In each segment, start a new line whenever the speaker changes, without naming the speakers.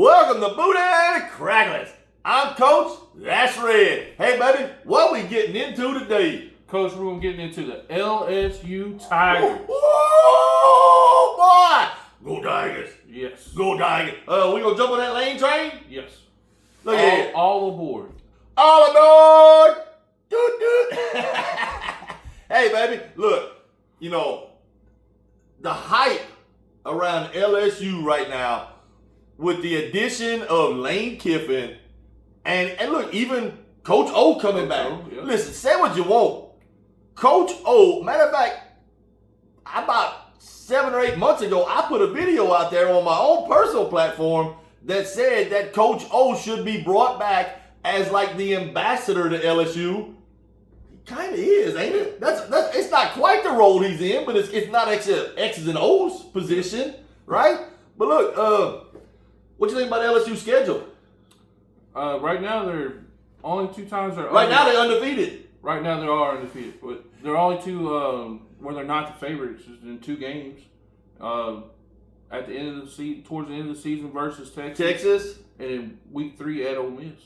Welcome to Booty Cracklers. I'm Coach, that's Red. Hey, baby, what we getting into today?
Coach, we're going to get into the LSU Tigers.
Oh, boy! Go Tigers.
Yes.
Go Tigers. We gonna jump on that lane train?
Yes.
Look at it.
All aboard.
All aboard! Doot. Hey, baby, look, you know, the hype around LSU right now with the addition of Lane Kiffin and look, even Coach O coming back.
Yeah.
Listen, say what you want. Coach O, matter of fact, about 7 or 8 months ago, I put a video out there on my own personal platform that said that Coach O should be brought back as like the ambassador to LSU. He kind of is, ain't it? That's it's not quite the role he's in, but it's not X's and O's position, right? But look, what you think about LSU's schedule?
Right now, they're only 2 times they're
right now they're undefeated.
Right now, they are undefeated, but they're only 2 where they're not the favorites in 2 games. At the end of the season, towards the end of the season versus Texas, and in week 3 at Ole Miss.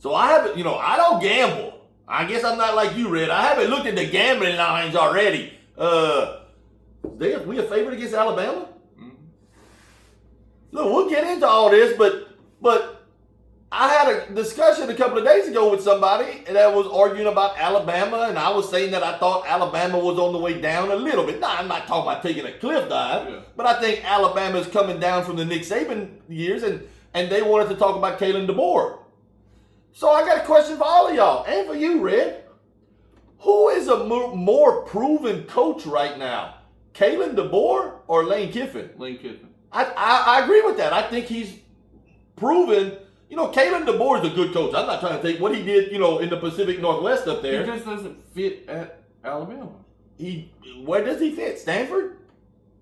So I haven't, I don't gamble. I guess I'm not like you, Red. I haven't looked at the gambling lines already. We a favorite against Alabama?
Mm-hmm.
Look, we'll get into all this, but I had a discussion a couple of days ago with somebody that was arguing about Alabama, and I was saying that I thought Alabama was on the way down a little bit. Now, I'm not talking about taking a cliff dive, but I think Alabama is coming down from the Nick Saban years, and they wanted to talk about Kalen DeBoer. So I got a question for all of y'all, and for you, Red. Who is a more proven coach right now, Kalen DeBoer or Lane Kiffin?
Lane Kiffin.
I agree with that. I think he's proven. Kalen DeBoer is a good coach. I'm not trying to take what he did, in the Pacific Northwest up there.
He just doesn't fit at Alabama.
Where does he fit? Stanford?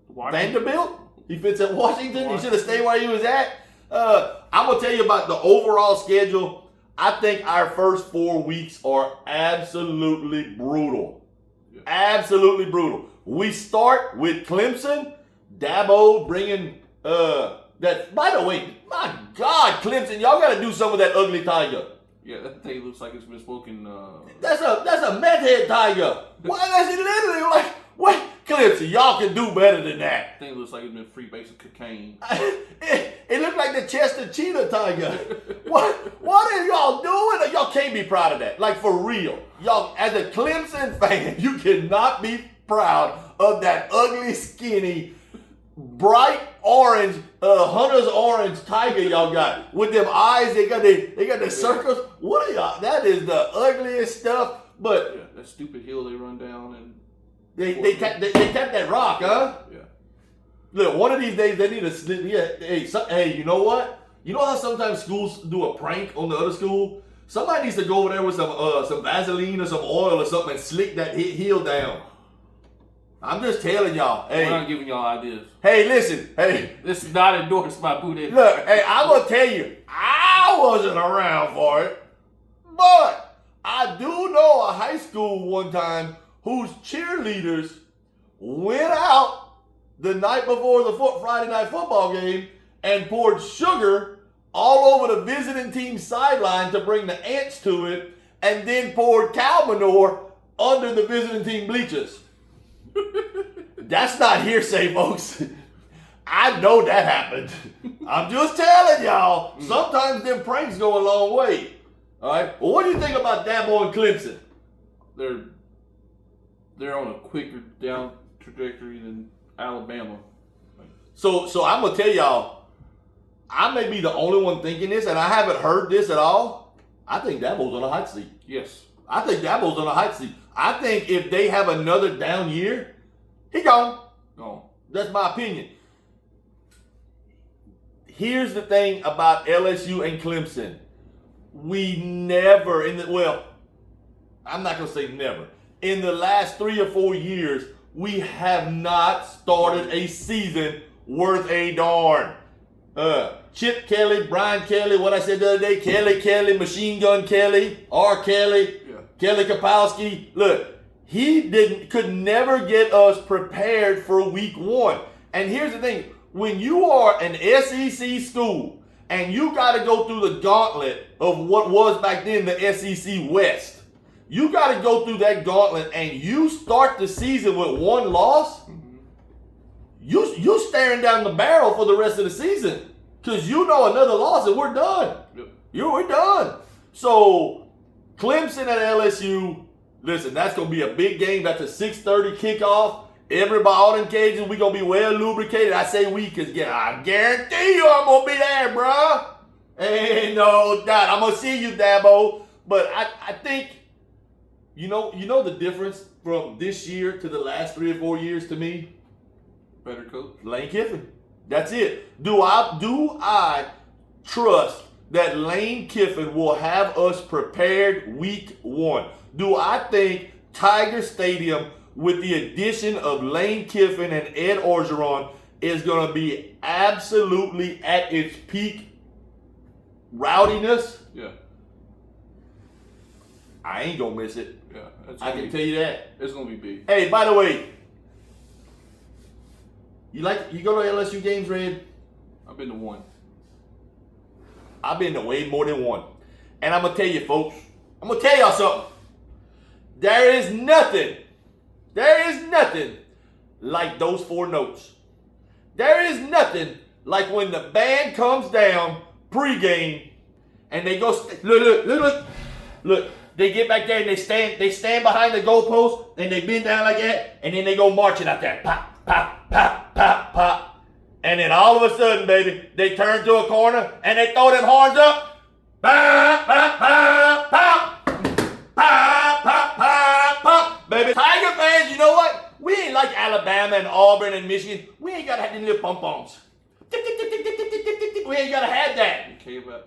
Washington.
Vanderbilt? He fits at Washington? He should have stayed where he was at. I'm going to tell you about the overall schedule. I think our first 4 weeks are absolutely brutal.
Yeah. Absolutely
brutal. We start with Clemson. Dabo bringing... That, by the way, my God, Clemson, y'all got to do some of that ugly tiger.
Yeah, that thing looks like it's been smoking.
That's a meth head tiger. Why? That's literally like, what? Clemson, y'all can do better than that.
That thing looks like it's been free base of cocaine.
It looked like the chest of cheetah tiger. What are y'all doing? Y'all can't be proud of that. Like, for real. Y'all, as a Clemson fan, you cannot be proud of that ugly, skinny, bright orange, hunter's orange tiger y'all got with them eyes. They got the circles. What are y'all? That is the ugliest stuff. But
yeah, that stupid hill they run down and
they tap that rock, huh?
Yeah.
Look, one of these days they need to. Yeah. Hey, you know what? You know how sometimes schools do a prank on the other school? Somebody needs to go over there with some Vaseline or some oil or something and slick that heel down. I'm just telling y'all. Hey,
we're not giving y'all ideas.
Hey, listen. Hey,
this is not endorsed by Booty.
Look, hey, I'm gonna tell you, I wasn't around for it, but I do know a high school one time whose cheerleaders went out the night before the Friday night football game and poured sugar all over the visiting team's sideline to bring the ants to it, and then poured cow manure under the visiting team bleachers. That's not hearsay, folks. I know that happened. I'm just telling y'all, sometimes them pranks go a long way. All right? Well, what do you think about Dabo and Clemson?
They're on a quicker down trajectory than Alabama.
So I'm going to tell y'all, I may be the only one thinking this, and I haven't heard this at all. I think Dabo's on a hot seat.
Yes.
I think Dabo's on a hot seat. I think if they have another down year, he gone.
Gone. That's
my opinion. Here's the thing about LSU and Clemson. We never, I'm not going to say never. In the last 3 or 4 years, we have not started a season worth a darn. Chip Kelly, Brian Kelly, what I said the other day, Kelly, Machine Gun Kelly, R. Kelly, Kelly Kapowski. Look, he could never get us prepared for week 1. And here's the thing, when you are an SEC school and you got to go through the gauntlet of what was back then the SEC West, you got to go through that gauntlet and you start the season with one loss, you staring down the barrel for the rest of the season because you know another loss and we're done.
Yep.
We're done. So Clemson at LSU, listen, that's going to be a big game. That's a 6:30 kickoff. Everybody, all them Cajuns, we going to be well lubricated. I say we because I guarantee you I'm going to be there, bro. Ain't no doubt. I'm going to see you, Dabo. But I think, you know the difference from this year to the last 3 or 4 years to me?
Better coach.
Lane Kiffin. That's it. Do I trust that Lane Kiffin will have us prepared week 1? Do I think Tiger Stadium, with the addition of Lane Kiffin and Ed Orgeron, is going to be absolutely at its peak rowdiness?
Yeah.
I ain't going to miss it.
Yeah.
I can tell you that.
It's going to be big.
Hey, by the way, you go to LSU games, Red?
I've been to one.
I've been to way more than one. And I'm going to tell you, folks, I'm going to tell y'all something. There is nothing like those 4 notes. There is nothing like when the band comes down pregame and they go, look. They get back there and they stand behind the goalpost and they bend down like that and then they go marching out there. Pop, pop, pop, pop, pop. And then all of a sudden, baby, they turn to a corner and they throw them horns up. Pop, pop, pop, pop. Pop, pop, pop, pop. Baby, Tiger fans, you know what? We ain't like Alabama and Auburn and Michigan. We ain't got to have them little pom-poms. We ain't got to have that.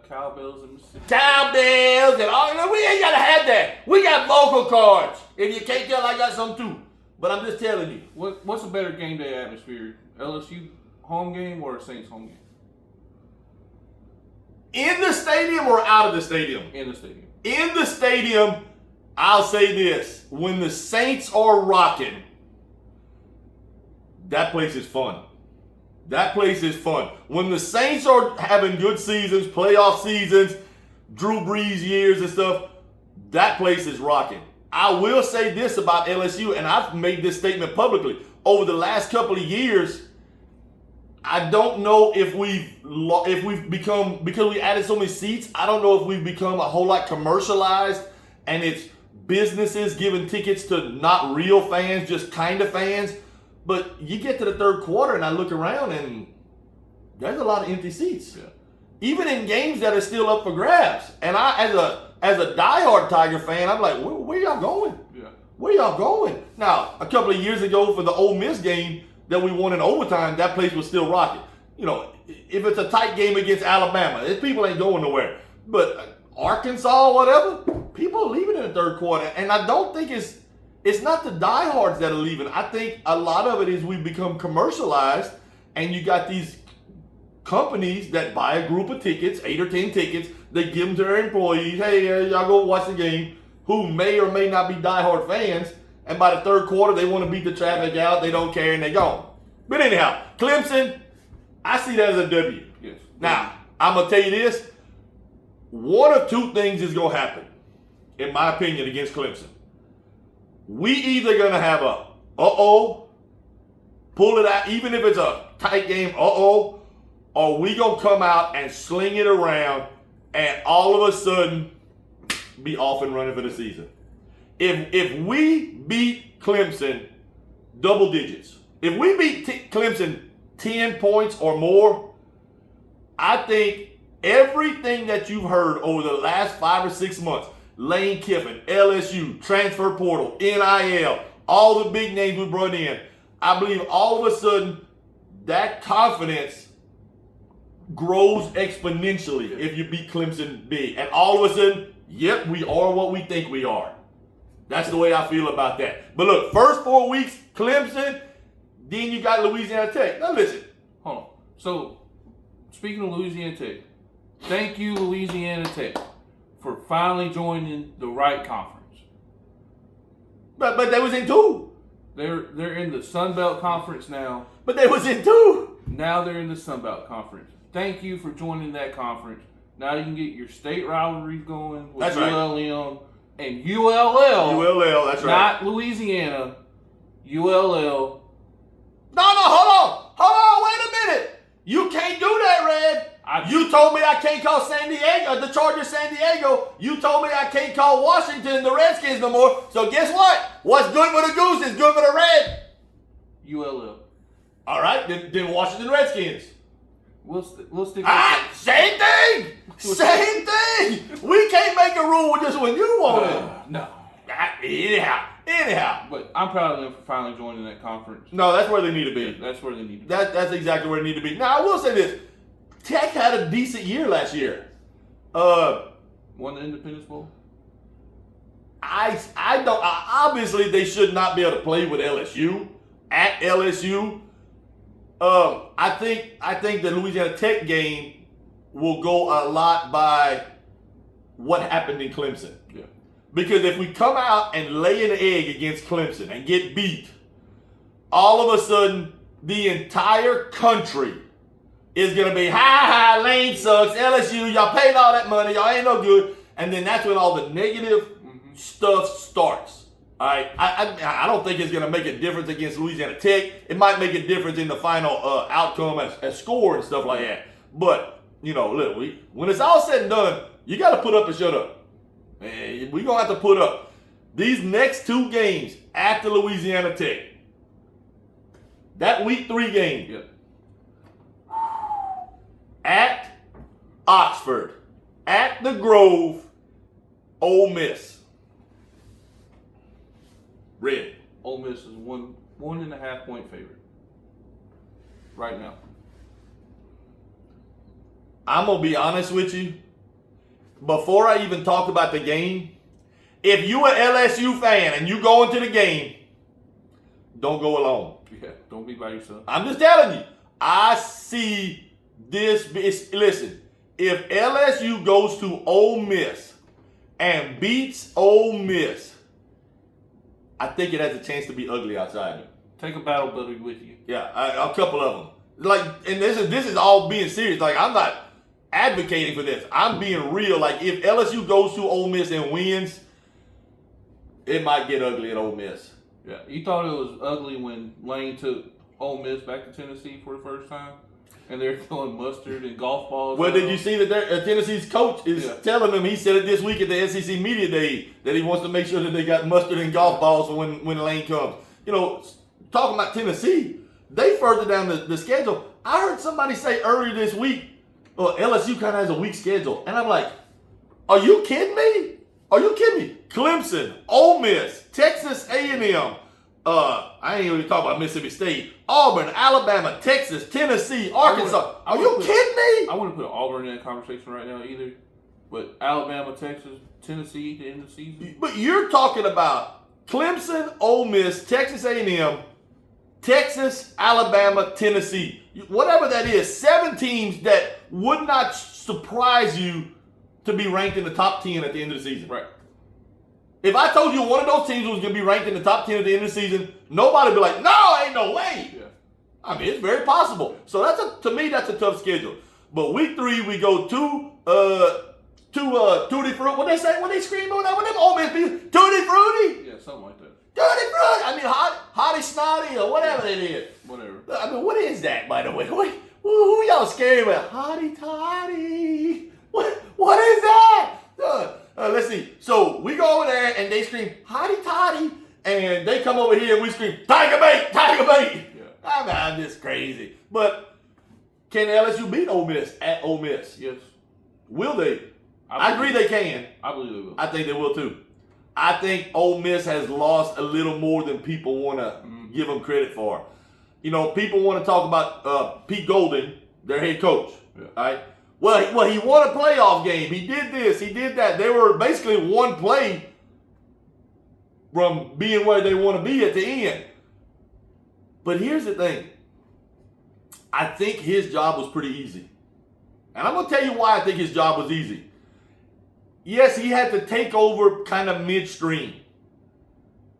Cowbells and Mississippi.
Cowbells and all. We ain't got to have that. We got vocal cards. If you can't tell, I got some too. But I'm just telling you.
What's a better game day atmosphere? LSU home game or a Saints home game?
In the stadium or out of the stadium?
In the stadium.
In the stadium, I'll say this. When the Saints are rocking, that place is fun. That place is fun. When the Saints are having good seasons, playoff seasons, Drew Brees years and stuff, that place is rocking. I will say this about LSU, and I've made this statement publicly. Over the last couple of years, I don't know if we've become, because we added so many seats, I don't know if we've become a whole lot commercialized and it's businesses giving tickets to not real fans, just kind of fans. But you get to the third quarter and I look around and there's a lot of empty seats.
Yeah.
Even in games that are still up for grabs. And I, as a diehard Tiger fan, I'm like, where y'all going?
Yeah.
Where y'all going? Now, a couple of years ago for the Ole Miss game that we won in overtime, that place was still rocking. You know, if it's a tight game against Alabama, people ain't going nowhere. But Arkansas, whatever, people are leaving in the third quarter. And I don't think it's not the diehards that are leaving. I think a lot of it is we've become commercialized, and you got these companies that buy a group of tickets, 8 or 10 tickets, they give them to their employees. Hey, y'all go watch the game, who may or may not be diehard fans, and by the third quarter, they want to beat the traffic out, they don't care, and they gone. But anyhow, Clemson, I see that as a W.
Yes.
Now, I'm going to tell you this. One of 2 things is going to happen, in my opinion, against Clemson. We either going to have a pull it out, even if it's a tight game, or we going to come out and sling it around and all of a sudden be off and running for the season. If we beat Clemson double digits, if we beat Clemson 10 points or more, I think everything that you've heard over the last 5 or 6 months, Lane Kiffin, LSU, transfer portal, NIL, all the big names we brought in, I believe all of a sudden that confidence grows exponentially if you beat Clemson big. And all of a sudden, yep, we are what we think we are. That's the way I feel about that. But look, first 4 weeks, Clemson, then you got Louisiana Tech. Now listen.
Hold on. So, speaking of Louisiana Tech, thank you, Louisiana Tech, for finally joining the right conference.
But they was in 2.
They're in the Sun Belt Conference now.
But they was in 2.
Now they're in the Sun Belt Conference. Thank you for joining that conference. Now you can get your state rivalries going with
That's
ULM and ULL.
ULL, that's right.
Not Louisiana. ULL.
No, hold on, wait a minute. You can't do that, Red. You told me I can't call San Diego, the Chargers San Diego. You told me I can't call Washington the Redskins no more. So guess what? What's good for the goose is good for the red.
ULL.
All right, then Washington Redskins.
We'll stick with
same thing. Same thing. We can't make a rule with this one. You want it.
No.
Anyhow.
But I'm proud of them for finally joining that conference.
No, that's where they need to be.
Yeah, that's where they need to be.
That's exactly where they need to be. Now, I will say this. Tech had a decent year last year.
Won the Independence Bowl?
Obviously, they should not be able to play with LSU. At LSU. I think the Louisiana Tech game will go a lot by what happened in Clemson.
Yeah.
Because if we come out and lay an egg against Clemson and get beat, all of a sudden the entire country is going to be, Lane sucks, LSU, y'all paid all that money, y'all ain't no good. And then that's when all the negative stuff starts. All right, I don't think it's going to make a difference against Louisiana Tech. It might make a difference in the final outcome as score and stuff like that. But, look, when it's all said and done, you got to put up and shut up. Man, we're going to have to put up. These next two games after Louisiana Tech, that week 3 game,
yep.
At Oxford, at the Grove, Ole Miss. Red.
Ole Miss is 1.5 point favorite right now.
I'm going to be honest with you. Before I even talk about the game, if you an LSU fan and you go into the game, don't go alone.
Yeah, don't be by yourself.
I'm just telling you. I see this. Listen, if LSU goes to Ole Miss and beats Ole Miss, I think it has a chance to be ugly outside.
Take a battle buddy with you.
Yeah, a couple of them. And this is all being serious. I'm not advocating for this. I'm being real. If LSU goes to Ole Miss and wins, it might get ugly at Ole Miss.
Yeah, you thought it was ugly when Lane took Ole Miss back to Tennessee for the first time, and they're throwing mustard and golf balls.
Well, did you see that Tennessee's coach is telling them, he said it this week at the SEC Media Day, that he wants to make sure that they got mustard and golf balls when Lane comes. Talking about Tennessee, they further down the schedule. I heard somebody say earlier this week, LSU kind of has a weak schedule. And I'm like, are you kidding me? Are you kidding me? Clemson, Ole Miss, Texas A&M, I ain't even talking about Mississippi State, Auburn, Alabama, Texas, Tennessee, Arkansas. Are you kidding me?
I wouldn't put Auburn in that conversation right now either. But Alabama, Texas, Tennessee, the end of the season.
But you're talking about Clemson, Ole Miss, Texas A&M, Texas, Alabama, Tennessee. Whatever that is, 7 teams that would not surprise you to be ranked in the top 10 at the end of the season.
Right.
If I told you one of those teams was going to be ranked in the top 10 at the end of the season, nobody would be like, no, ain't no way.
Yeah.
I mean, it's very possible. So to me, that's a tough schedule. But week 3, we go to Tutti Frutti. What they say? What they scream on that? What them Ole Miss people? Tutti Frutti?
Yeah, something like that.
Tutti Frutti. I mean, Hottie Snotty or whatever it is.
Whatever.
I mean, what is that, by the way? Who y'all scared about? Hottie Toddy. What is that? Let's see. So we go over there and they scream Hottie Toddy, and they come over here and we scream Tiger Bait, Tiger Bait.
Yeah.
I mean, I'm just crazy. But can LSU beat Ole Miss at Ole Miss?
Yes.
Will they? I agree they can.
I believe they will.
I think they will too. I think Ole Miss has lost a little more than people want to give them credit for. People want to talk about Pete Golden, their head coach.
Yeah.
All right. Well, he won a playoff game. He did this. He did that. They were basically one play from being where they want to be at the end. But here's the thing. I think his job was pretty easy. And I'm going to tell you why I think his job was easy. Yes, he had to take over kind of midstream.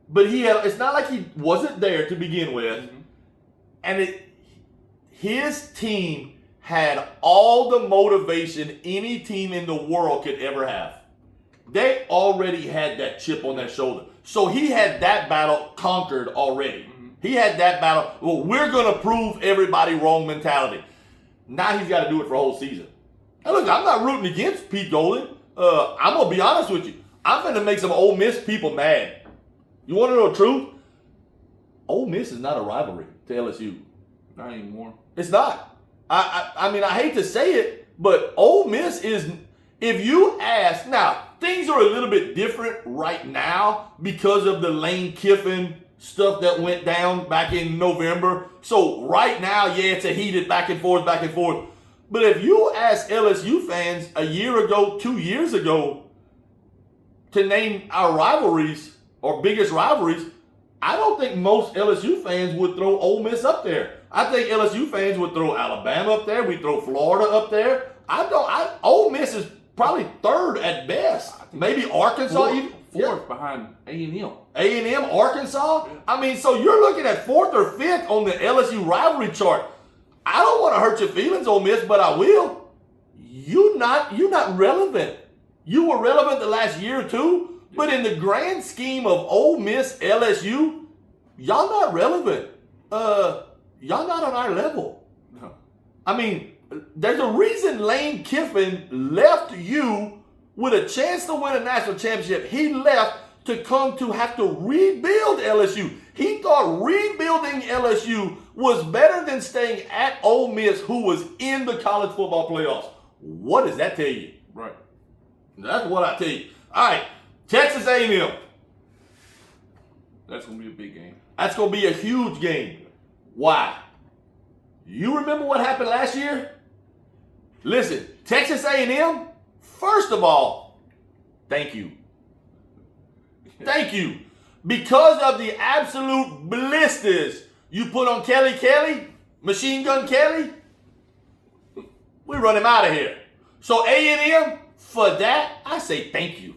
But it's not like he wasn't there to begin with. Mm-hmm. And his team had all the motivation any team in the world could ever have. They already had that chip on their shoulder. So he had that battle conquered already. Mm-hmm. He had that battle. Well, we're going to prove everybody wrong mentality. Now he's got to do it for a whole season. Now look, I'm not rooting against Pete Golding. I'm going to be honest with you. I'm going to make some Ole Miss people mad. You want to know the truth? Ole Miss is not a rivalry to LSU.
Not anymore.
It's not. I mean, I hate to say it, but Ole Miss is, if you ask, now, things are a little bit different right now because of the Lane Kiffin stuff that went down back in November. So right now, yeah, it's a heated back and forth. But if you ask LSU fans a year ago, 2 years ago, to name our rivalries or biggest rivalries, I don't think most LSU fans would throw Ole Miss up there. I think LSU fans would throw Alabama up there. We throw Florida up there. Ole Miss is probably third at best. Maybe Arkansas
fourth behind A&M.
A&M, Arkansas. Yeah. I mean, so you're looking at fourth or fifth on the LSU rivalry chart. I don't want to hurt your feelings, Ole Miss, but I will. You're not relevant. You were relevant the last year or two, but in the grand scheme of Ole Miss, LSU, y'all not relevant. Y'all not on our level. No. I mean, there's a reason Lane Kiffin left you with a chance to win a national championship. He left to come to have to rebuild LSU. He thought rebuilding LSU was better than staying at Ole Miss, who was in the college football playoffs. What does that tell you?
Right.
That's what I tell you. All right, Texas A&M.
That's going to be a big game.
That's going to be a huge game. Why? You remember what happened last year? Listen, Texas A&M, first of all, thank you. Thank you. Because of the absolute blisters you put on Kelly, Machine Gun Kelly, we run him out of here. So A&M, for that, I say thank you.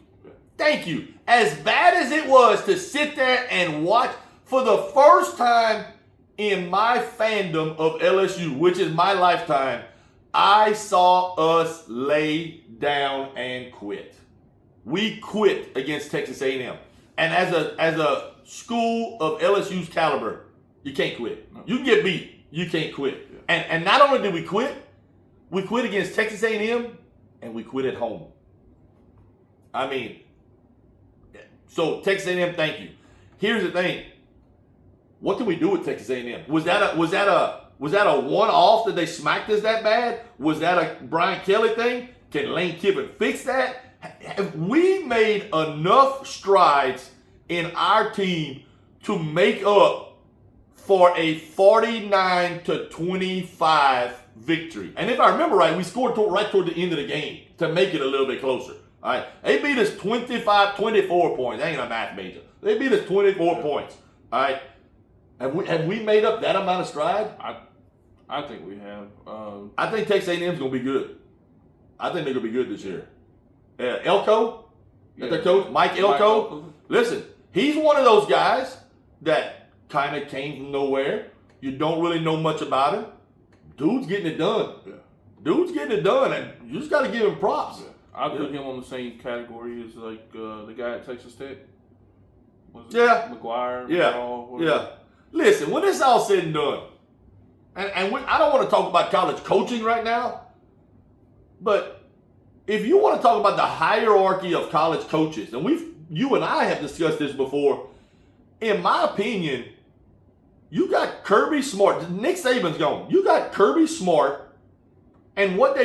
Thank you. As bad as it was to sit there and watch, for the first time in my fandom of LSU, which is my lifetime, I saw us lay down and quit. We quit against Texas A&M. And as a school of LSU's caliber, you can't quit. You can get beat. You can't quit. And not only did we quit against Texas A&M, and we quit at home. I mean, so Texas A&M, thank you. Here's the thing. What can we do with Texas A&M? Was that a one-off that they smacked us that bad? Was that a Brian Kelly thing? Can Lane Kiffin fix that? Have we made enough strides in our team to make up for a 49-25 victory? And if I remember right, we scored right toward the end of the game to make it a little bit closer. All right, they beat us 24 points. That ain't a math major. They beat us 24 points. All right, have we made up that amount of stride?
I think we have.
I think Texas A&M is gonna be good. I think they're gonna be good this year. Elko, their coach, Mike Elko. Listen, he's one of those guys that kind of came from nowhere. You don't really know much about him. Dude's getting it done. Yeah. Dude's getting it done, and you just got to give him props.
Yeah. I put him on the same category as like the guy at Texas Tech. McGuire.
Yeah. Listen, when it's all said and done, and I don't want to talk about college coaching right now, but if you want to talk about the hierarchy of college coaches, and you and I have discussed this before, in my opinion, you got Kirby Smart. Nick Saban's gone. You got Kirby Smart, and what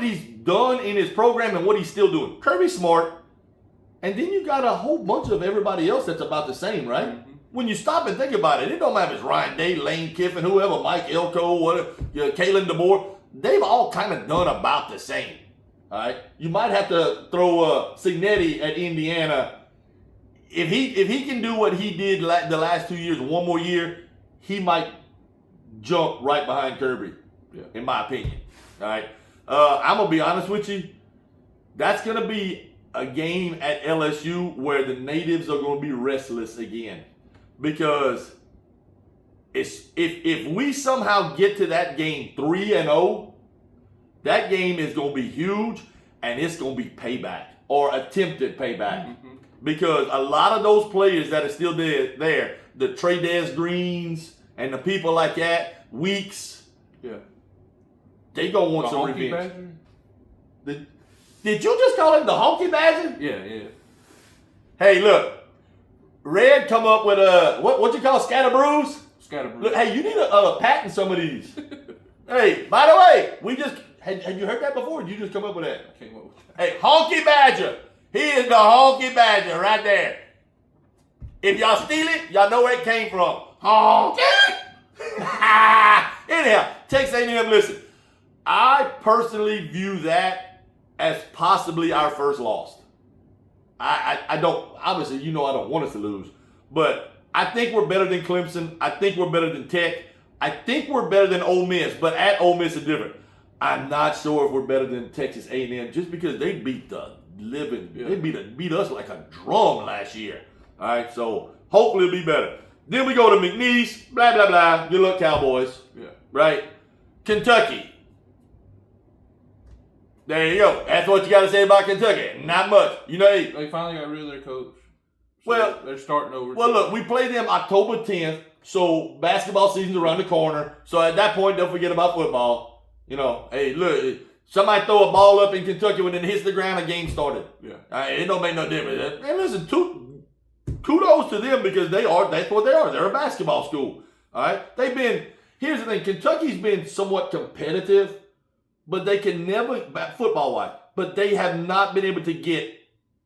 he's done in his program and what he's still doing. Kirby Smart, and then you got a whole bunch of everybody else that's about the same, right? Mm-hmm. When you stop and think about it, it don't matter if it's Ryan Day, Lane Kiffin, whoever, Mike Elko, whatever, Kalen DeBoer. They've all kind of done about the same. All right, you might have to throw Cignetti at Indiana. If he can do what he did the last 2 years, one more year, he might jump right behind Kirby, in my opinion. All right, I'm gonna be honest with you. That's gonna be a game at LSU where the natives are gonna be restless again, because if we somehow get to that game 3-0, that game is going to be huge, and it's going to be payback or attempted payback. Mm-hmm. Because a lot of those players that are still there, the Trey Greens and the people like that, Weeks, they going to want some revenge. Did you just call him the Honky Badger?
Yeah.
Hey, look. Red come up with what you call Scatterbrews?
Scatterbrews.
Look, hey, you need to patent some of these. Hey, by the way, we just had you heard that before? Or you just come up with that?
I came up with that.
Hey, Honky Badger. He is the Honky Badger right there. If y'all steal it, y'all know where it came from. Honky. Anyhow, Texas A&M. Listen, I personally view that as possibly our first loss. I don't, obviously, I don't want us to lose, but I think we're better than Clemson. I think we're better than Tech. I think we're better than Ole Miss, but at Ole Miss is different. I'm not sure if we're better than Texas A&M just because they beat the living, they beat us like a drum last year. All right, so hopefully it'll be better. Then we go to McNeese, blah, blah, blah. Good luck, Cowboys. Yeah. Right? Kentucky. There you go. That's what you got to say about Kentucky. Not much.
They finally got rid of their coach. So they're starting over.
Well, look, we play them October 10th, so basketball season's around the corner. So at that point, don't forget about football. Hey, look, somebody throw a ball up in Kentucky when it hits the ground, a game started. Yeah. It don't make no difference. And listen, kudos to them because that's what they are. They're a basketball school. All right? Here's the thing, Kentucky's been somewhat competitive, but they can never, football-wise, but they have not been able to get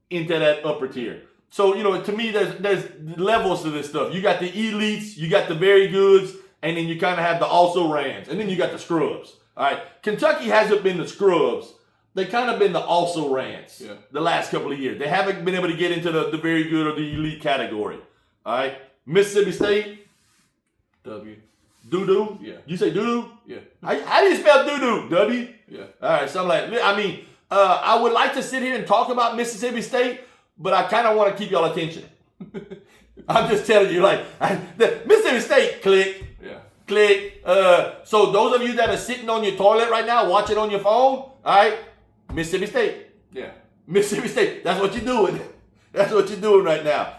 into that upper tier. So, to me, there's levels to this stuff. You got the elites, you got the very goods, and then you kind of have the also-rans, and then you got the scrubs. All right? Kentucky hasn't been the scrubs. They kind of been the also-rans the last couple of years. They haven't been able to get into the very good or the elite category. All right? Mississippi State.
W.
Doo-doo?
Yeah.
You say doo-doo?
Yeah.
How do you spell doo-doo? W?
Yeah.
All right, something like, I would like to sit here and talk about Mississippi State, but I kind of want to keep y'all attention. I'm just telling you, the Mississippi State, click.
Yeah.
Click. So those of you that are sitting on your toilet right now, watching on your phone, all right, Mississippi State.
Yeah.
Mississippi State. That's what you're doing. That's what you're doing right now.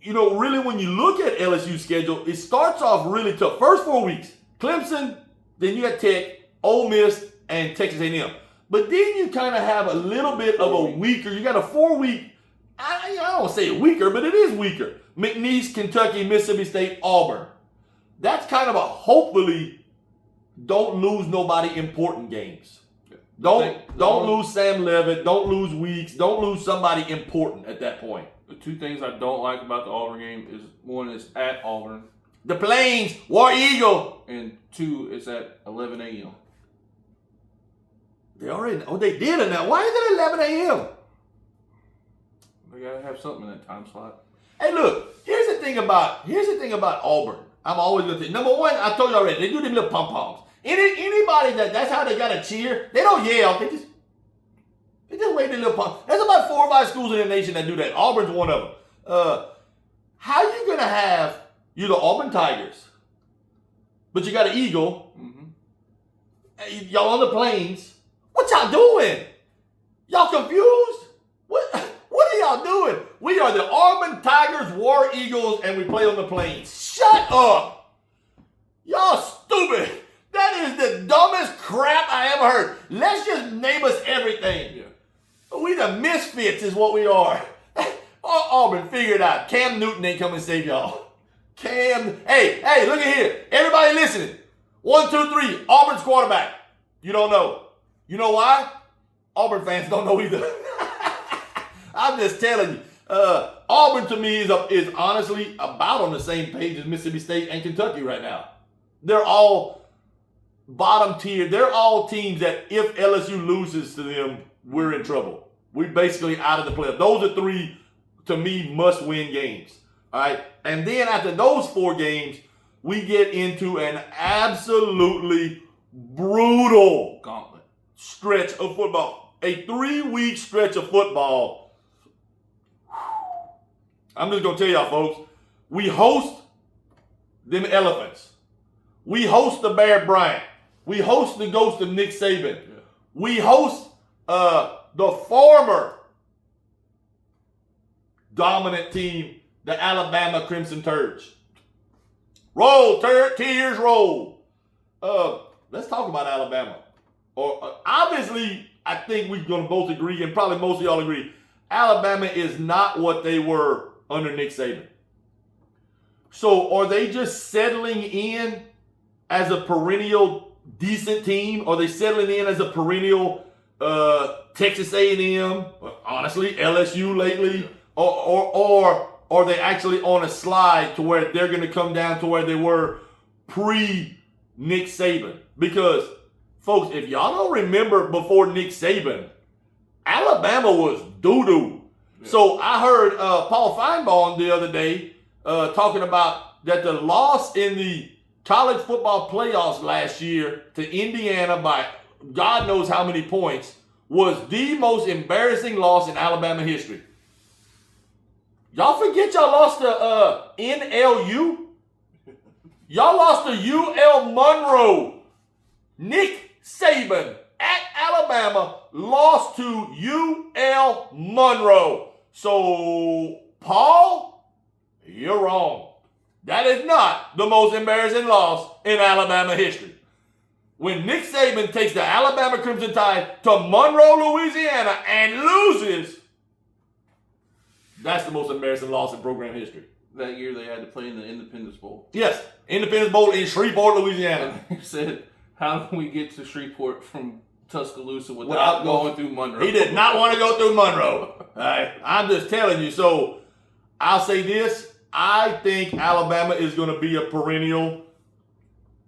Really, when you look at LSU's schedule, it starts off really tough. First 4 weeks, Clemson, then you got Tech, Ole Miss, and Texas A&M. But then you kind of have a little bit of a weaker, you got a 4-week, I don't want to say weaker, but it is weaker. McNeese, Kentucky, Mississippi State, Auburn. That's kind of a hopefully don't lose nobody important games. Don't lose Sam Levitt, don't lose Weeks, don't lose somebody important at that point.
The two things I don't like about the Auburn game is, one, it's at Auburn.
The Plains, War Eagle.
And two, it's at 11 a.m.
They did it now. Why is it 11 a.m.?
They got to have something in that time slot.
Hey, look, here's the thing about Auburn. I'm always going to say, number one, I told you already, they do them little pom-poms. Anybody that's how they got to cheer, they don't yell. They just wave their little pom. There's about 4 or 5 schools in the nation that do that. Auburn's one of them. How you going to have, you're the Auburn Tigers, but you got an Eagle. Mm-hmm. Y'all on the Plains. What y'all doing? Y'all confused? What are y'all doing? We are the Auburn Tigers, War Eagles, and we play on the Plains. Shut up. Y'all stupid. That is the dumbest crap I ever heard. Let's just name us everything. Yeah. We the misfits is what we are. Auburn, figure it out. Cam Newton ain't coming to save y'all. Hey, look at here. Everybody listening. 1, 2, 3. Auburn's quarterback. You don't know. You know why? Auburn fans don't know either. I'm just telling you. Auburn to me is honestly about on the same page as Mississippi State and Kentucky right now. They're all bottom tier. They're all teams that if LSU loses to them, we're in trouble. We're basically out of the playoffs. Those are 3, to me, must-win games. All right? And then after those 4 games, we get into an absolutely brutal
gauntlet
stretch of football. A 3-week stretch of football. I'm just going to tell y'all, folks, we host them Elephants. We host the Bear Bryant. We host the ghost of Nick Saban. Yeah. We host the former dominant team, the Alabama Crimson Turds. Roll, tears roll. Let's talk about Alabama. Obviously, I think we're going to both agree, and probably most of y'all agree, Alabama is not what they were under Nick Saban. So are they just settling in as a perennial decent team? Are they settling in as a perennial Texas A&M, honestly, LSU lately? Or are they actually on a slide to where they're going to come down to where they were pre-Nick Saban? Because, folks, if y'all don't remember before Nick Saban, Alabama was doo-doo. Yeah. So I heard Paul Feinbaum the other day talking about that the loss in the college football playoffs last year to Indiana by God knows how many points was the most embarrassing loss in Alabama history. Y'all forget y'all lost to NLU? Y'all lost to UL Monroe. Nick Saban at Alabama lost to UL Monroe. So, Paul, you're wrong. That is not the most embarrassing loss in Alabama history. When Nick Saban takes the Alabama Crimson Tide to Monroe, Louisiana, and loses, that's the most embarrassing loss in program history.
That year they had to play in the Independence Bowl.
Yes, Independence Bowl in Shreveport, Louisiana.
He said, how do we get to Shreveport from Tuscaloosa without going through Monroe?
He did not want to go through Monroe. All right, I'm just telling you. So I'll say this. I think Alabama is going to be a perennial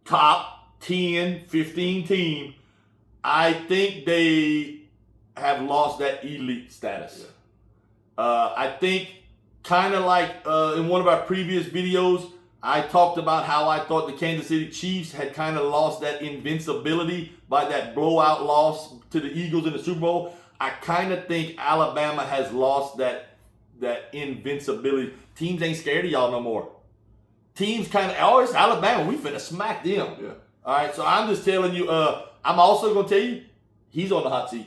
top 10, 15 team. I think they have lost that elite status. Yeah. I think kind of like in one of our previous videos, I talked about how I thought the Kansas City Chiefs had kind of lost that invincibility by that blowout loss to the Eagles in the Super Bowl. I kind of think Alabama has lost that invincibility. Teams ain't scared of y'all no more. Teams kind of, oh, it's Alabama. We finna smack them. Yeah. All right, so I'm just telling you, I'm also going to tell you, he's on the hot seat.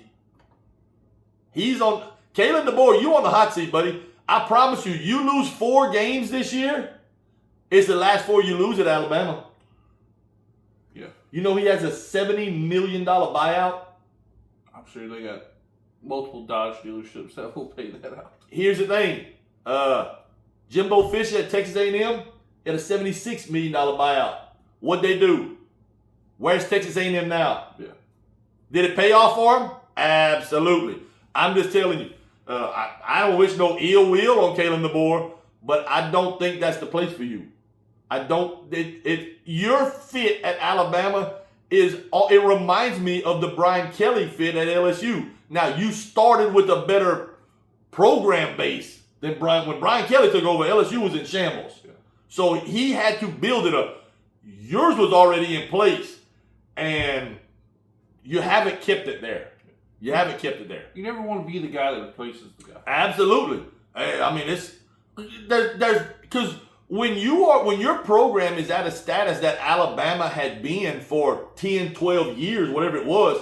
Kalen DeBoer, you on the hot seat, buddy. I promise you, you lose 4 games this year, it's the last 4 you lose at Alabama.
Yeah.
You know he has a $70 million buyout?
I'm sure they got multiple Dodge dealerships that will pay that out.
Here's the thing. Jimbo Fisher at Texas A&M had a $76 million buyout. What'd they do? Where's Texas A&M now?
Yeah.
Did it pay off for him? Absolutely. I'm just telling you. I don't wish no ill will on Kalen DeBoer, but I don't think that's the place for you. Your fit at Alabama it reminds me of the Brian Kelly fit at LSU. Now, you started with a better program base than Brian. When Brian Kelly took over, LSU was in shambles. Yeah. So he had to build it up. Yours was already in place, and you haven't kept it there. You haven't kept it there.
You never want to be the guy that replaces the guy.
Absolutely. I mean, there's because when your program is at a status that Alabama had been for 10, 12 years, whatever it was,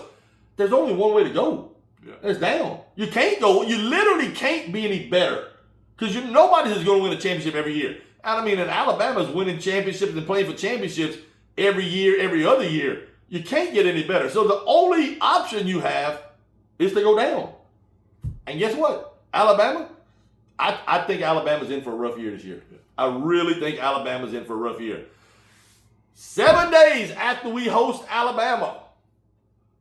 there's only one way to go. Yeah. It's down. You can't go. You literally can't be any better because nobody is going to win a championship every year. And I mean, and Alabama's winning championships and playing for championships every year, every other year. You can't get any better. So the only option you have is to go down. And guess what? Alabama, I think Alabama's in for a rough year this year. I really think Alabama's in for a rough year. 7 days after we host Alabama,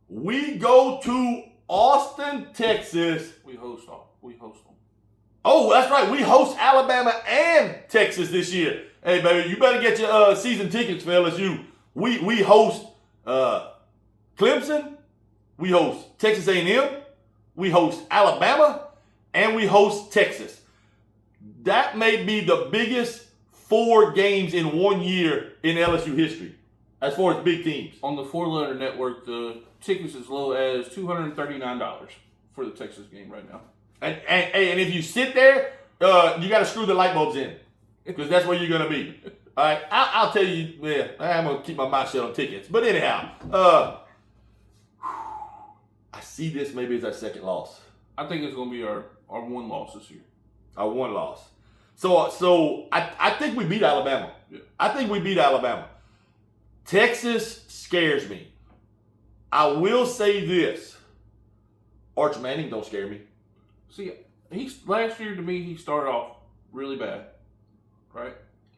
we go to Austin, Texas.
We host them.
Oh, that's right. We host Alabama and Texas this year. Hey, baby, you better get your season tickets for LSU. We host Clemson. We host Texas A&M. We host Alabama. And we host Texas. That may be the biggest 4 games in 1 year in LSU history as far as big teams.
On the 4-letter network, the tickets as low as $239 for the Texas game right now. And
if you sit there, you got to screw the light bulbs in because that's where you're going to be. All right, I'll tell you. Yeah, I'm gonna keep my mouth shut on tickets. But anyhow, I see this maybe as our second loss.
I think it's gonna be our one loss this year.
Our one loss. So I think we beat Alabama.
Yeah.
I think we beat Alabama. Texas scares me. I will say this. Arch Manning don't scare me.
See, last year to me he started off really bad, right?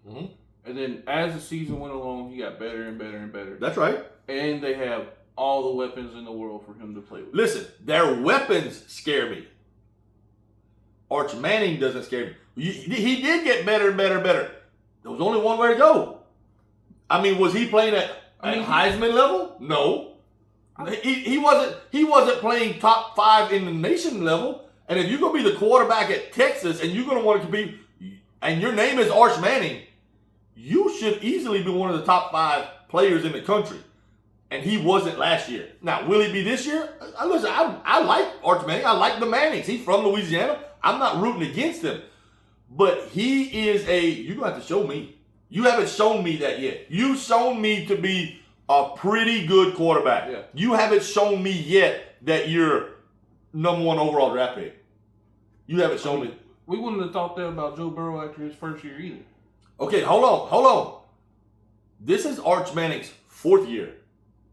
Mm-hmm.
And then as the season went along, he got better and better and better.
That's right.
And they have all the weapons in the world for him to play with.
Listen, their weapons scare me. Arch Manning doesn't scare me. He did get better and better and better. There was only one way to go. I mean, was he playing at Heisman level? No. He wasn't playing top 5 in the nation level. And if you're going to be the quarterback at Texas and you're going to want to compete, and your name is Arch Manning, you should easily be one of the top 5 players in the country. And he wasn't last year. Now, will he be this year? Listen, I like Arch Manning. I like the Mannings. He's from Louisiana. I'm not rooting against him. But he is you're going to have to show me. You haven't shown me that yet. You've shown me to be a pretty good quarterback.
Yeah.
You haven't shown me yet that you're number 1 overall draft pick. You haven't shown me.
We wouldn't have thought that about Joe Burrow after his first year either.
Okay, hold on. This is Arch Manning's 4th year.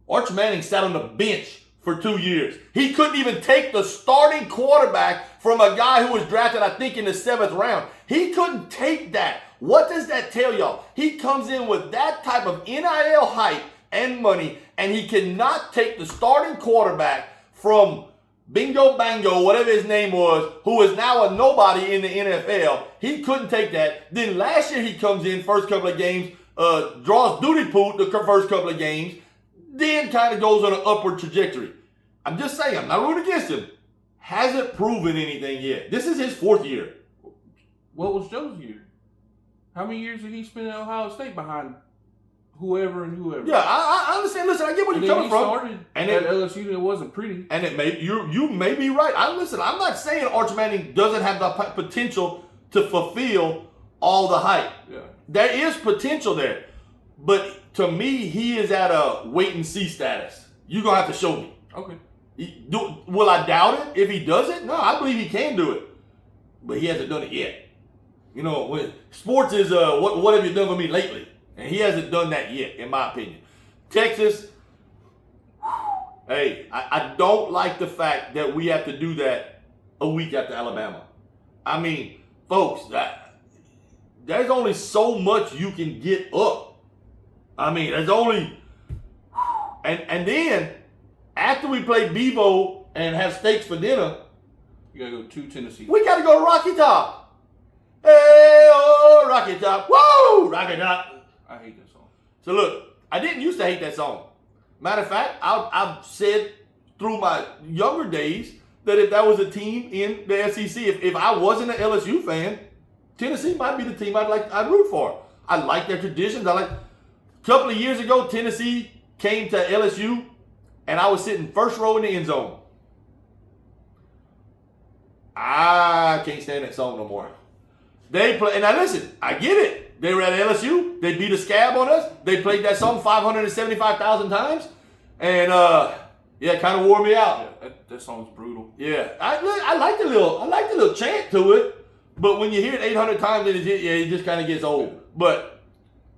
Arch Manning sat on the bench for 2 years. He couldn't even take the starting quarterback from a guy who was drafted, I think, in the 7th round. He couldn't take that. What does that tell y'all? He comes in with that type of NIL hype and money, and he cannot take the starting quarterback from Bingo Bango, whatever his name was, who is now a nobody in the NFL. He couldn't take that. Then last year he comes in, first couple of games, draws duty poop the first couple of games, then kind of goes on an upward trajectory. I'm just saying, I'm not rooting against him. Hasn't proven anything yet. This is his 4th year.
What was Joe's year? How many years did he spend at Ohio State behind whoever and whoever?
Yeah, I understand. Listen, I get where you're coming from.
And at LSU, it wasn't pretty.
And it may you may be right. I'm not saying Arch Manning doesn't have the potential to fulfill all the hype.
Yeah.
There is potential there. But to me, he is at a wait and see status. You're going to have to show me.
Okay.
Will I doubt it if he does it? No, I believe he can do it. But he hasn't done it yet. You know, when sports is what have you done for me lately? And he hasn't done that yet, in my opinion. Texas, hey, I don't like the fact that we have to do that a week after Alabama. I mean, folks, there's only so much you can get up. I mean, there's only, and then after we play Bevo and have steaks for dinner,
you gotta go to Tennessee.
We gotta go to Rocky Top. Hey, oh, Rocky Top. Woo! Rocky Top.
I hate that song.
So look, I didn't used to hate that song. Matter of fact, I've said through my younger days that if that was a team in the SEC, if I wasn't an LSU fan, Tennessee might be the team I'd root for. I like their traditions. A couple of years ago, Tennessee came to LSU, and I was sitting first row in the end zone. I can't stand that song no more. They play, and now listen, I get it. They were at LSU. They beat a scab on us. They played that song 575,000 times, and it kind of wore me out.
Yeah, that song's brutal.
Yeah, I like the little chant to it, but when you hear it 800 times, it just kind of gets old. But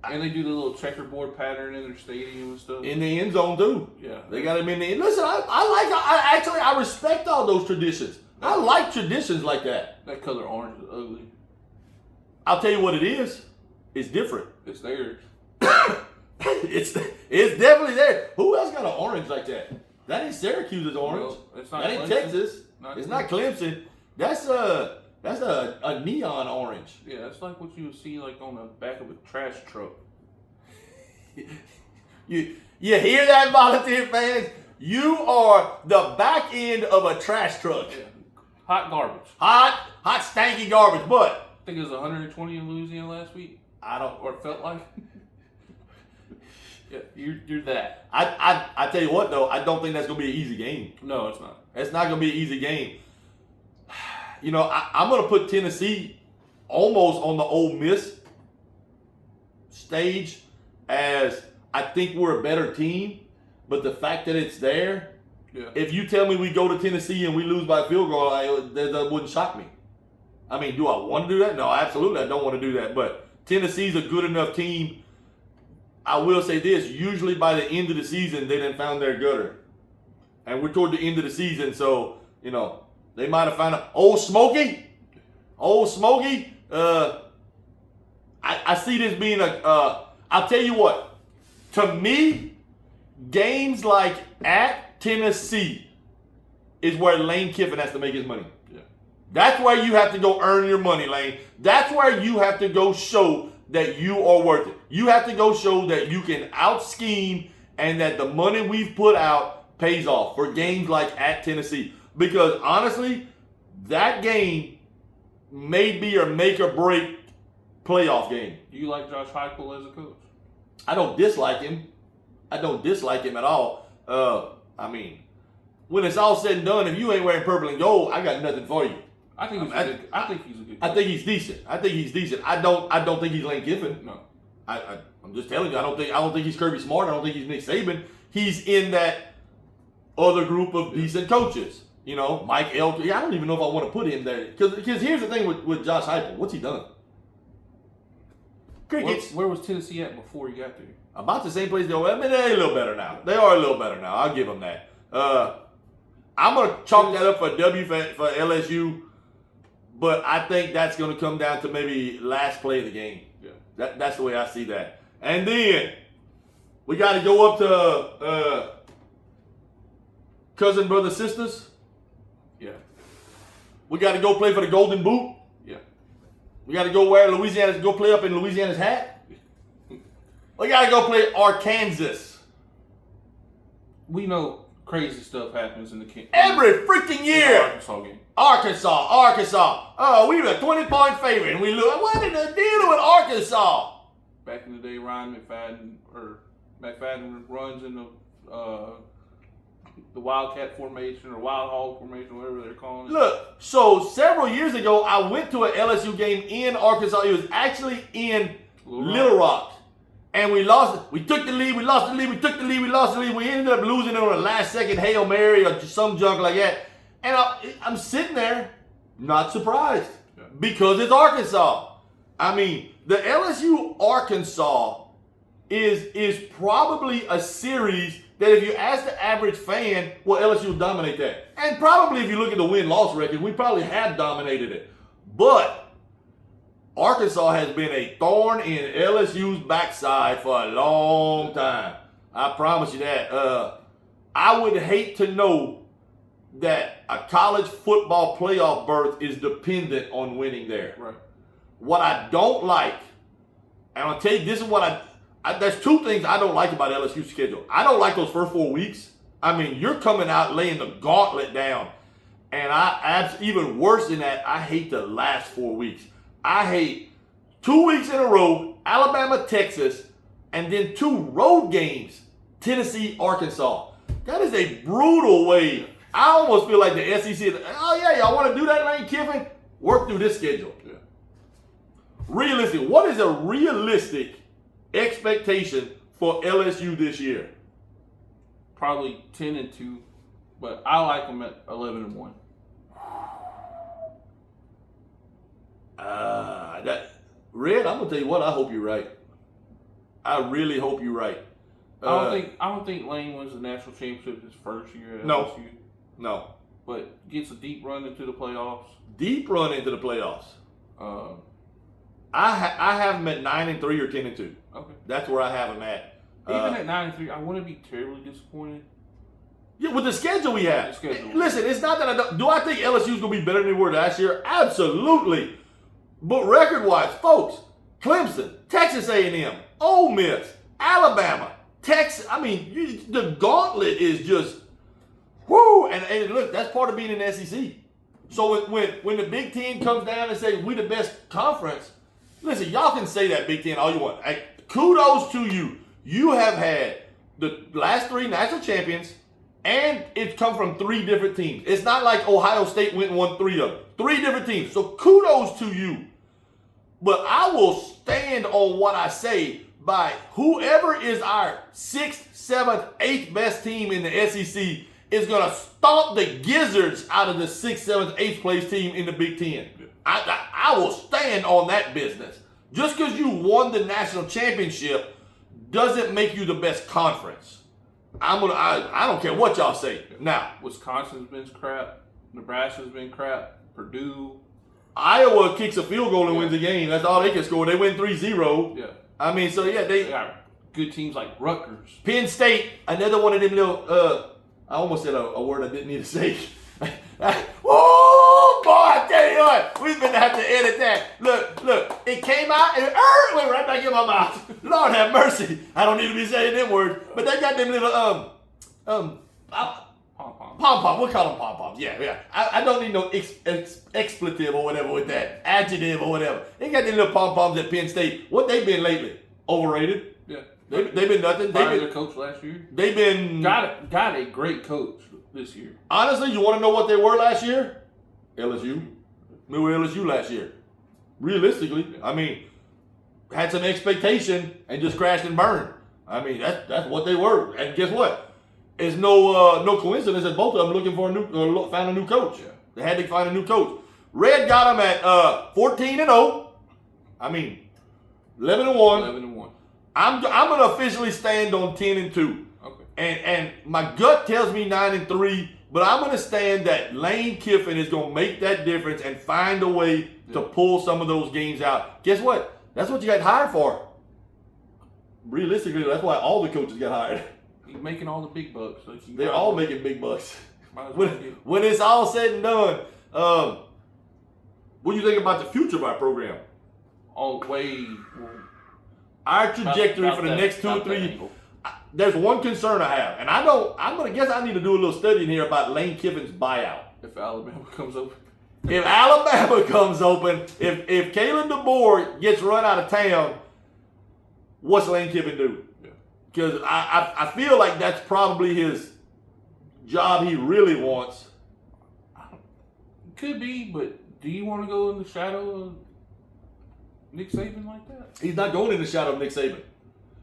and they do the little checkerboard pattern in their stadium and stuff.
In the end zone too.
Yeah,
they got him in the end. Listen, I respect all those traditions. I like traditions like that.
That color orange is ugly.
I'll tell you what it is. It's different.
It's theirs.
it's definitely there. Who else got an orange like that? That ain't Syracuse's orange.
No, it's not
that ain't
Clemson.
Texas. It's not Clemson. That's a neon orange.
Yeah, that's like what you would see like on the back of a trash truck.
You hear that, volunteer fans? You are the back end of a trash truck.
Yeah. Hot garbage.
Hot, stanky garbage. But
I think it was 120 in Louisiana last week. Or it felt like. Yeah, you're that.
I tell you what though, I don't think that's gonna be an easy game.
No, it's not.
It's not gonna be an easy game. You know, I'm gonna put Tennessee almost on the Ole Miss stage as I think we're a better team, but the fact that it's there, if you tell me we go to Tennessee and we lose by field goal, that wouldn't shock me. I mean, do I want to do that? No, absolutely I don't want to do that. But Tennessee's a good enough team. I will say this, usually by the end of the season, they done found their gutter. And we're toward the end of the season, so, they might have found Old Smokey. I see this being I'll tell you what. To me, games like at Tennessee is where Lane Kiffin has to make his money.
Yeah.
That's where you have to go earn your money, Lane. That's where you have to go show that you are worth it. You have to go show that you can out-scheme and that the money we've put out pays off for games like at Tennessee. Because honestly, that game may be a make or break playoff game.
Do you like Josh Heupel as a coach?
I don't dislike him. I don't dislike him at all. I mean, when it's all said and done, if you ain't wearing purple and gold, I got nothing for you.
I think he's a good coach.
I think he's decent. I don't think he's Lane Kiffin.
No.
I'm just telling you, I don't think he's Kirby Smart. I don't think he's Nick Saban. He's in that other group of decent coaches. Mike Elko. I don't even know if I want to put him there. Because here's the thing with Josh Heupel. What's he done?
Where was Tennessee at before he got there?
About the same place they were. I mean, they're a little better now. They are a little better now. I'll give them that. I'm going to chalk that up for a W for LSU. But I think that's going to come down to maybe last play of the game.
Yeah.
That's the way I see that. And then we got to go up to cousin, brother, sisters.
Yeah.
We got to go play for the Golden Boot.
Yeah.
We got to go play up in Louisiana's hat. We got to go play Arkansas.
We know crazy stuff happens in the
every freaking year.
Arkansas game.
Arkansas. Oh, we were a 20-point favorite, and we lose. What is the deal with Arkansas?
Back in the day, Ryan McFadden runs in the Wildcat formation or Wild Hog formation, whatever they're calling it.
Look, so several years ago, I went to an LSU game in Arkansas. It was actually in Little Rock. And we lost it. We took the lead. We lost the lead. We took the lead. We lost the lead. We ended up losing it on a last-second Hail Mary or some junk like that. And I'm sitting there, not surprised, because it's Arkansas. I mean, the LSU-Arkansas is probably a series that if you ask the average fan, well, LSU will dominate that. And probably if you look at the win-loss record, we probably have dominated it. But Arkansas has been a thorn in LSU's backside for a long time. I promise you that. I would hate to know that a college football playoff berth is dependent on winning there.
Right.
What I don't like, and I'll tell you, this is what there's two things I don't like about LSU's schedule. I don't like those first 4 weeks. I mean, you're coming out laying the gauntlet down. And even worse than that, I hate the last 4 weeks. I hate 2 weeks in a row, Alabama, Texas, and then 2 road games, Tennessee, Arkansas. That is a brutal way. I almost feel like the SEC is, oh yeah, y'all want to do that, Lane Kiffin? Work through this schedule.
Yeah.
Realistic. What is a realistic expectation for LSU this year?
Probably 10-2, but I like them at 11-1.
Red, I'm gonna tell you what. I hope you're right. I really hope you're right.
I don't think Lane wins the national championship his first year at LSU.
No.
But gets a deep run into the playoffs.
I have them at 9-3 or 10-2.
Okay.
That's where I have them at.
Even at 9-3, I wouldn't be terribly disappointed.
Yeah, with the schedule we have. Listen, it's not that I don't. Do I think LSU's gonna be better than they were last year? Absolutely. But record-wise, folks, Clemson, Texas A&M, Ole Miss, Alabama, Texas. I mean, the gauntlet is just, whoo. And look, that's part of being in the SEC. So when the Big Ten comes down and says we the best conference, listen, y'all can say that Big Ten all you want. Hey, kudos to you. You have had the last 3 national champions, and it's come from 3 different teams. It's not like Ohio State went and won 3 of them. 3 different teams. So kudos to you. But I will stand on what I say by whoever is our 6th, 7th, 8th best team in the SEC is going to stomp the gizzards out of the 6th, 7th, 8th place team in the Big Ten. I will stand on that business. Just because you won the national championship doesn't make you the best conference. I don't care what y'all say. Now,
Wisconsin's been crap. Nebraska's been crap. Purdue.
Iowa kicks a field goal and wins the game. That's all they can score. They win 3-0.
Yeah.
I mean, so yeah,
they got good teams like Rutgers.
Penn State, another one of them little, I almost said a word I didn't need to say. Oh, boy, I tell you what, we're going to have to edit that. Look, it came out and went right back in my mouth. Lord have mercy. I don't need to be saying them words. But they got them little, pom-pom. We'll call them pom-poms. Yeah. I don't need no expletive or whatever with that. Adjective or whatever. They got them little pom-poms at Penn State. What they been lately? Overrated?
Yeah.
They've been nothing.
They been their coach last year.
They've been...
Got a great coach this year.
Honestly, you want to know what they were last year? LSU. They were LSU last year. Realistically. I mean, had some expectation and just crashed and burned. I mean, that's what they were. And guess what? It's no coincidence that both of them looking for found a new coach. Yeah. They had to find a new coach. Red got them at 14-0. I mean, 11-1.
11-1.
I'm gonna officially stand on 10-2.
Okay.
And my gut tells me 9-3, but I'm gonna stand that Lane Kiffin is gonna make that difference and find a way to pull some of those games out. Guess what? That's what you got hired for. Realistically, that's why all the coaches got hired.
He's making all the big bucks. So
they're all making big bucks. When it's all said and done, what do you think about the future of our program? Our trajectory for the next 2 or 3 years. There's one concern I have, and I'm gonna guess I need to do a little studying here about Lane Kiffin's buyout.
If Alabama comes open.
If Alabama comes open, if Kalen DeBoer gets run out of town, what's Lane Kiffin do? Because I feel like that's probably his job he really wants.
Could be, but do you want to go in the shadow of Nick Saban like that?
He's not going in the shadow of Nick Saban.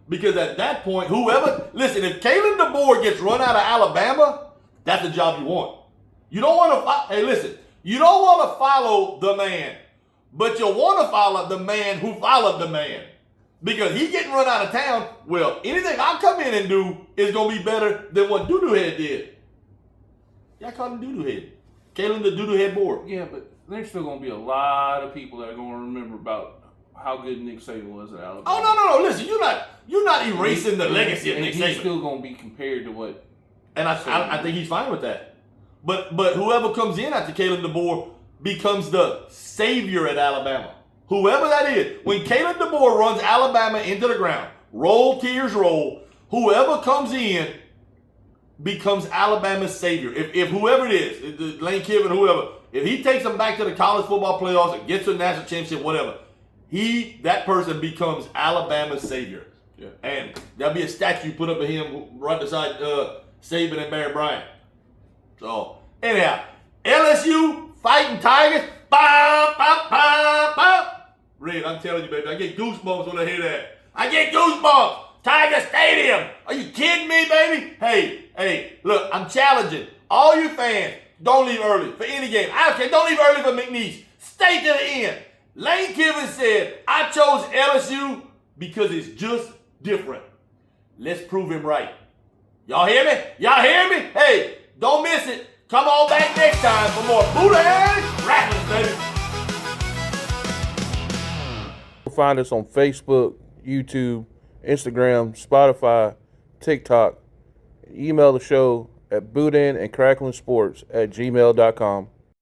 Because at that point, listen, if Kalen DeBoer gets run out of Alabama, that's the job you want. You don't want to, you don't want to follow the man, but you want to follow the man who followed the man. Because he getting run out of town, well, anything I come in and do is going to be better than what Doo-Doo Head did. Y'all call him Doo-Doo Head. Kalen the Doo-Doo Head board.
Yeah, but there's still going to be a lot of people that are going to remember about how good Nick Saban was at Alabama.
Oh, no. Listen, you're not erasing the legacy of Nick Saban.
He's still going to be compared to what.
And I think he's fine with that. But whoever comes in after Kalen DeBoer becomes the savior at Alabama. Whoever that is. When Kalen DeBoer runs Alabama into the ground, roll, tears, roll, whoever comes in becomes Alabama's savior. If whoever it is, Lane Kiffin, whoever, if he takes them back to the college football playoffs and gets to the national championship, whatever, that person becomes Alabama's savior.
Yeah. And
there'll be a statue put up of him right beside Saban and Barry Bryant. So, anyhow, LSU fighting Tigers. Bam, bam, bam, bam. Red, I'm telling you, baby, I get goosebumps when I hear that. I get goosebumps. Tiger Stadium. Are you kidding me, baby? Hey, look, I'm challenging all you fans. Don't leave early for any game. I don't care. Don't leave early for McNeese. Stay to the end. Lane Kiffin said, I chose LSU because it's just different. Let's prove him right. Y'all hear me? Y'all hear me? Hey, don't miss it. Come on back next time for more Buddha and Rattlers, baby.
Find us on Facebook, YouTube, Instagram, Spotify, TikTok. Email the show at boudinandcracklinsports@gmail.com.